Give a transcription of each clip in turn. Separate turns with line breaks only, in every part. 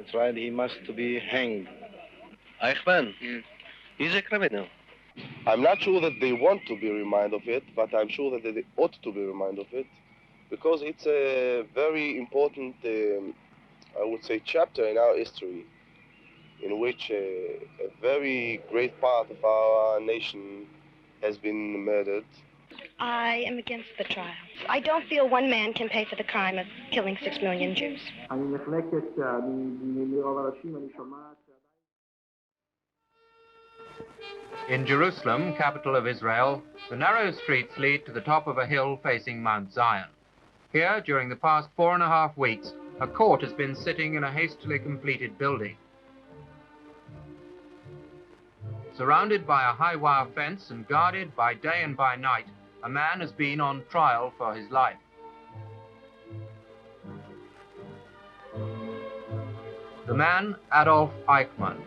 That's right, he must be hanged.
Eichmann, he's a criminal.
I'm not sure that they want to be reminded of it, but I'm sure that they ought to be reminded of it, because it's a very important, I would say, chapter in our history, in which a very great part of our nation has been murdered.
I am against the trial. I don't feel one man can pay for the crime of killing 6 million Jews.
In Jerusalem, capital of Israel, the narrow streets lead to the top of a hill facing Mount Zion. Here, during the past 4.5 weeks, a court has been sitting in a hastily completed building. Surrounded by a high wire fence and guarded by day and by night, a man has been on trial for his life. The man, Adolf Eichmann.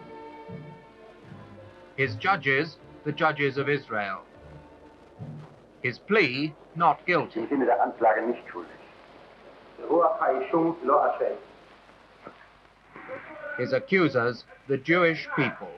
His judges, the judges of Israel. His plea, not guilty.
Ich finde der Anklage nicht schuldig.
His accusers, the Jewish people.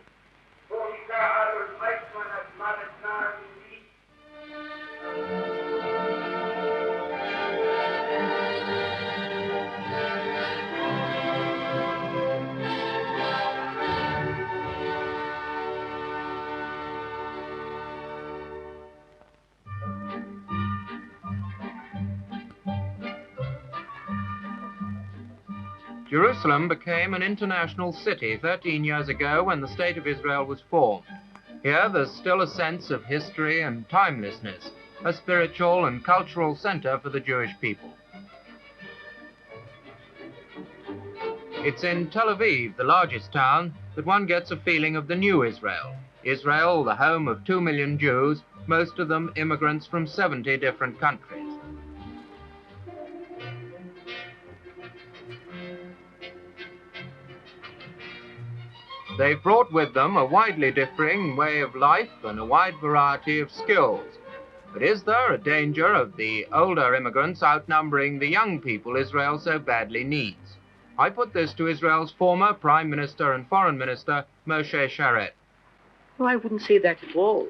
Jerusalem became an international city 13 years ago when the State of Israel was formed. Here there's still a sense of history and timelessness, a spiritual and cultural center for the Jewish people. It's in Tel Aviv, the largest town, that one gets a feeling of the new Israel. Israel, the home of 2 million Jews, most of them immigrants from 70 different countries. They've brought with them a widely differing way of life and a wide variety of skills. But is there a danger of the older immigrants outnumbering the young people Israel so badly needs? I put this to Israel's former Prime Minister and Foreign Minister, Moshe Sharet.
Well, I wouldn't say that at all.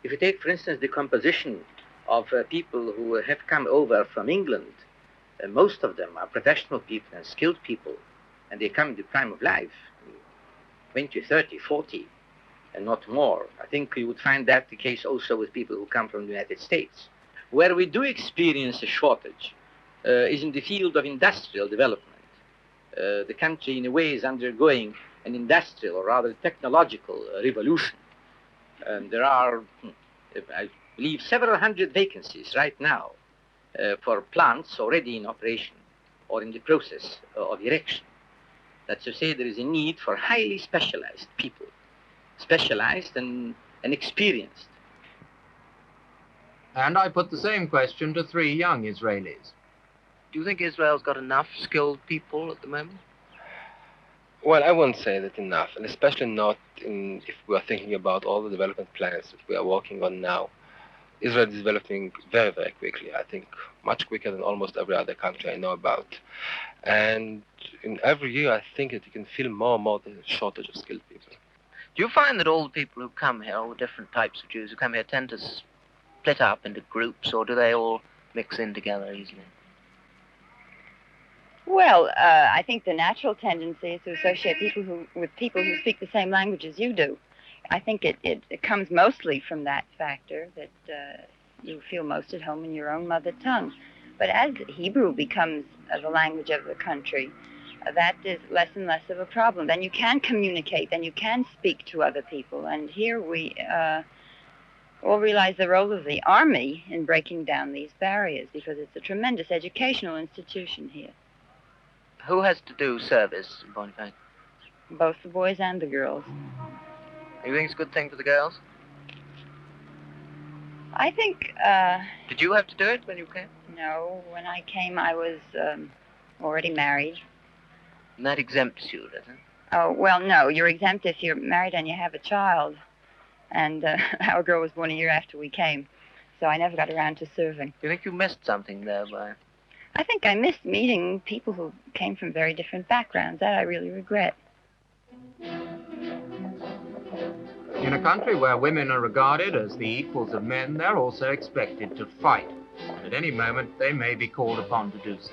If you take, for instance, the composition of people who have come over from England, most of them are professional people and skilled people, and they come in the prime of life. 20, 30, 40, and not more. I think you would find that the case also with people who come from the United States. Where we do experience a shortage is in the field of industrial development. The country, in a way, is undergoing an industrial, or rather technological revolution. There are, I believe, several hundred vacancies right now for plants already in operation or in the process of erection. That's to say, there is a need for highly specialized people, specialized and experienced.
And I put the same question to 3 young Israelis.
Do you think Israel's got enough skilled people at the moment?
Well, I wouldn't say that enough, and especially not if we are thinking about all the development plans that we are working on now. Israel is developing very, very quickly, I think much quicker than almost every other country I know about. And in every year, I think that you can feel more and more the shortage of skilled people.
Do you find that all the people who come here, all the different types of Jews who come here, tend to split up into groups, or do they all mix in together easily?
Well, I think the natural tendency is to associate with people who speak the same language as you do. I think it comes mostly from that factor, that you feel most at home in your own mother tongue. But as Hebrew becomes the language of the country, that is less and less of a problem. Then you can communicate, then you can speak to other people. And here we all realize the role of the army in breaking down these barriers, because it's a tremendous educational institution here.
Who has to do service in point of fact?
Both the boys and the girls.
You think it's a good thing for the girls?
I think...
Did you have to do it when you came?
No, when I came I was already married.
And that exempts you, doesn't it?
Oh, well, no, you're exempt if you're married and you have a child. And our girl was born a year after we came, so I never got around to serving.
Do you think you missed something there by...
I think I missed meeting people who came from very different backgrounds. That I really regret.
In a country where women are regarded as the equals of men, they're also expected to fight. And at any moment, they may be called upon to do so.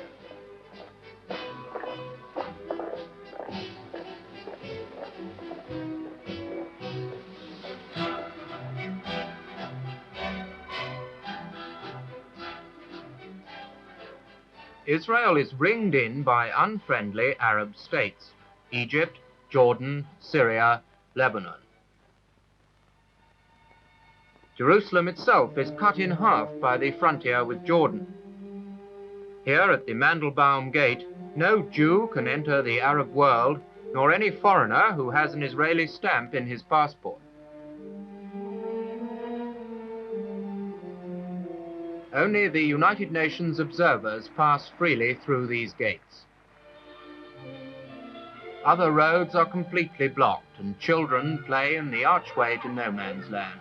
Israel is ringed in by unfriendly Arab states: Egypt, Jordan, Syria, Lebanon. Jerusalem itself is cut in half by the frontier with Jordan. Here at the Mandelbaum Gate, no Jew can enter the Arab world, nor any foreigner who has an Israeli stamp in his passport. Only the United Nations observers pass freely through these gates. Other roads are completely blocked, and children play in the archway to no man's land.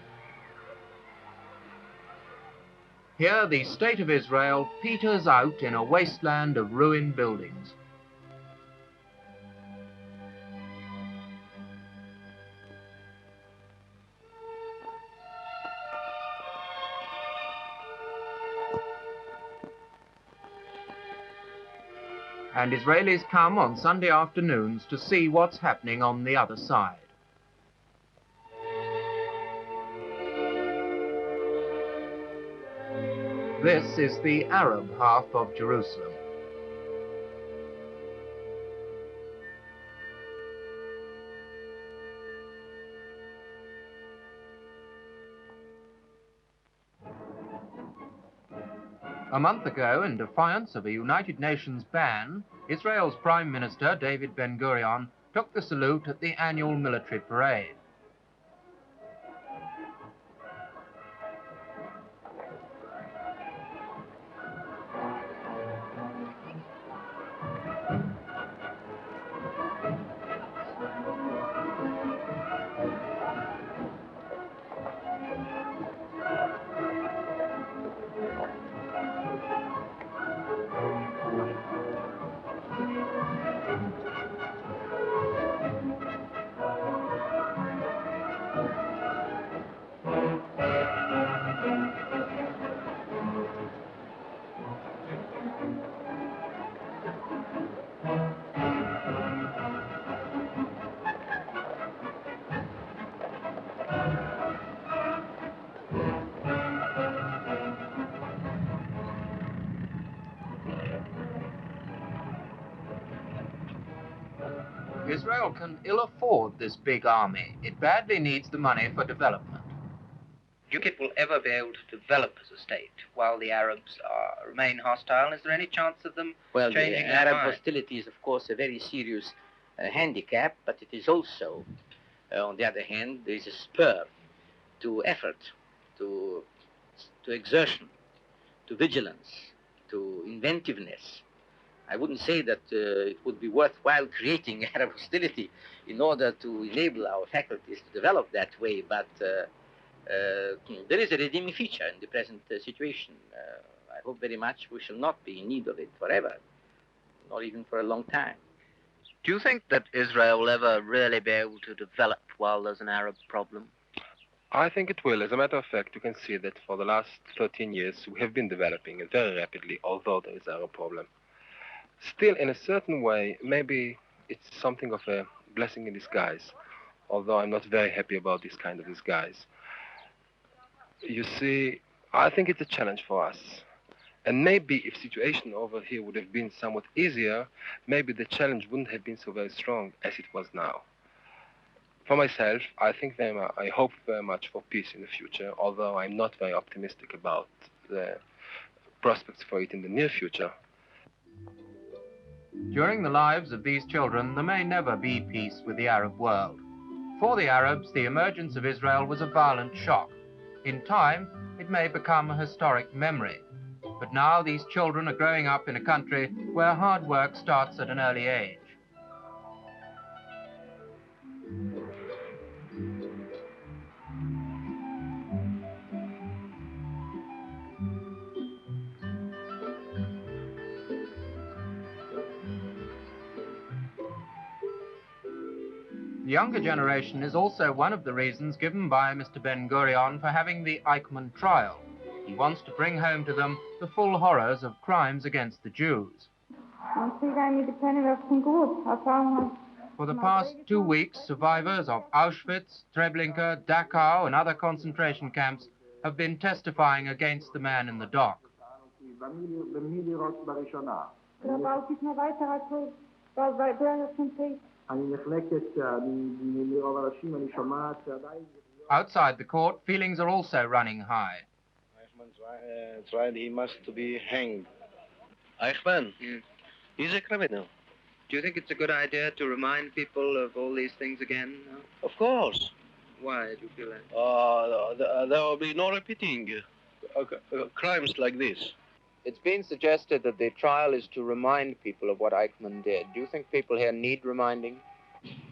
Here the state of Israel peters out in a wasteland of ruined buildings. And Israelis come on Sunday afternoons to see what's happening on the other side. This is the Arab half of Jerusalem. A month ago, in defiance of a United Nations ban, Israel's Prime Minister David Ben-Gurion took the salute at the annual military parade. Israel can ill afford this big army. It badly needs the money for development.
Do you think it will ever be able to develop as a state while the Arabs remain hostile? Is there any chance of them changing
the
their
Arab
mind?
hostility is, of course, a very serious handicap, but it is also, on the other hand, there is a spur to effort, to exertion, to vigilance, to inventiveness. I wouldn't say that it would be worthwhile creating Arab hostility in order to enable our faculties to develop that way, but there is a redeeming feature in the present situation. I hope very much we shall not be in need of it forever, not even for a long time.
Do you think that Israel will ever really be able to develop while there's an Arab problem?
I think it will. As a matter of fact, you can see that for the last 13 years we have been developing very rapidly, although there is a Arab problem. Still, in a certain way, maybe it's something of a blessing in disguise, although I'm not very happy about this kind of disguise. You see, I think it's a challenge for us. And maybe if situation over here would have been somewhat easier, maybe the challenge wouldn't have been so very strong as it was now. For myself, I hope very much for peace in the future, although I'm not very optimistic about the prospects for it in the near future.
During the lives of these children, there may never be peace with the Arab world. For the Arabs, the emergence of Israel was a violent shock. In time, it may become a historic memory. But now these children are growing up in a country where hard work starts at an early age. The younger generation is also one of the reasons given by Mr. Ben-Gurion for having the Eichmann trial. He wants to bring home to them the full horrors of crimes against the Jews. For the past 2 weeks, survivors of Auschwitz, Treblinka, Dachau and other concentration camps have been testifying against the man in the dock. Outside the court, feelings are also running high.
Eichmann's right, he must be hanged.
Eichmann? He's a criminal.
Do you think it's a good idea to remind people of all these things again?
Of course.
Why do you feel that?
There will be no repeating crimes like this.
It's been suggested that the trial is to remind people of what Eichmann did. Do you think people here need reminding?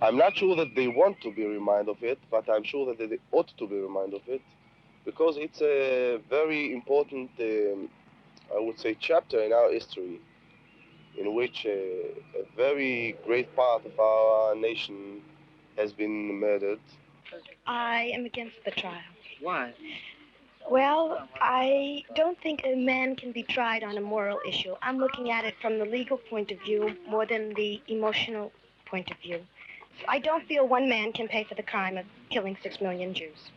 I'm not sure that they want to be reminded of it, but I'm sure that they ought to be reminded of it, because it's a very important, I would say, chapter in our history, in which a very great part of our nation has been murdered.
I am against the trial.
Why?
Well, I don't think a man can be tried on a moral issue. I'm looking at it from the legal point of view more than the emotional point of view. I don't feel one man can pay for the crime of killing 6 million Jews.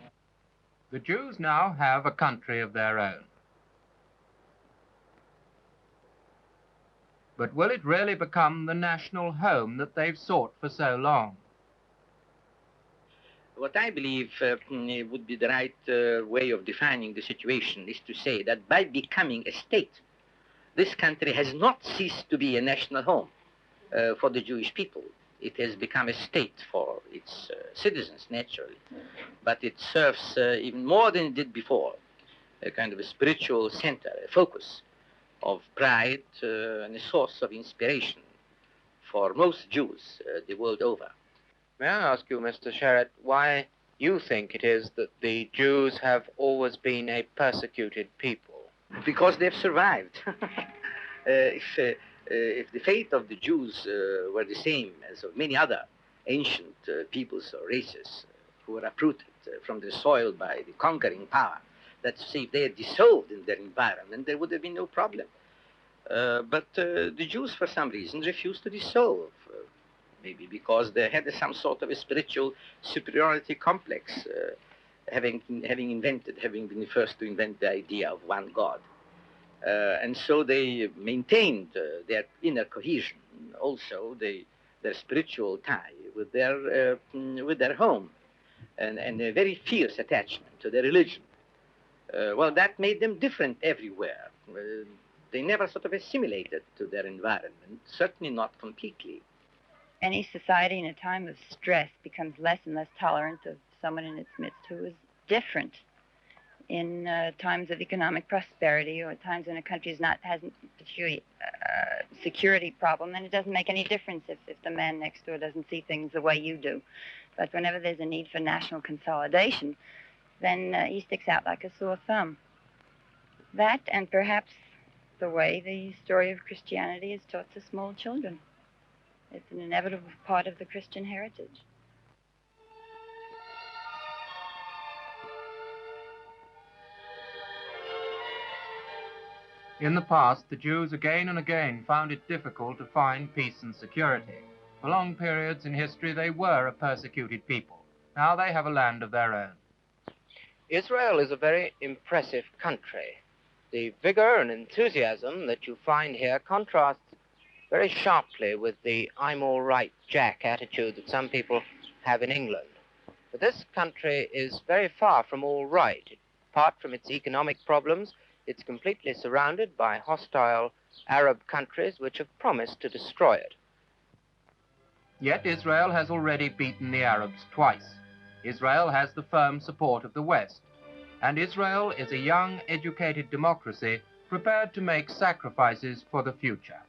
The Jews now have a country of their own. But will it really become the national home that they've sought for so long?
What I believe would be the right way of defining the situation is to say that by becoming a state, this country has not ceased to be a national home for the Jewish people. It has become a state for its citizens, naturally, but it serves even more than it did before, a kind of a spiritual center, a focus of pride and a source of inspiration for most Jews the world over.
May I ask you, Mr. Sherratt, why you think it is that the Jews have always been a persecuted people?
Because they've survived. If the fate of the Jews were the same as of many other ancient peoples or races who were uprooted from the soil by the conquering power, that's to say, if they had dissolved in their environment, there would have been no problem. But the Jews, for some reason, refused to dissolve. Maybe because they had some sort of a spiritual superiority complex, having been the first to invent the idea of one God. And so they maintained their inner cohesion, also their spiritual tie with their home, and a very fierce attachment to their religion. Well, that made them different everywhere. They never sort of assimilated to their environment, certainly not completely.
Any society in a time of stress becomes less and less tolerant of someone in its midst who is different. In times of economic prosperity or times when a country hasn't particularly security problem, then it doesn't make any difference if the man next door doesn't see things the way you do. But whenever there's a need for national consolidation, then he sticks out like a sore thumb. That, and perhaps the way the story of Christianity is taught to small children. It's an inevitable part of the Christian heritage.
In the past, the Jews again and again found it difficult to find peace and security. For long periods in history, they were a persecuted people. Now they have a land of their own. Israel is a very impressive country. The vigor and enthusiasm that you find here contrasts very sharply with the I'm all right, Jack attitude that some people have in England. But this country is very far from all right. Apart from its economic problems, it's completely surrounded by hostile Arab countries which have promised to destroy it. Yet Israel has already beaten the Arabs twice. Israel has the firm support of the West. And Israel is a young, educated democracy prepared to make sacrifices for the future.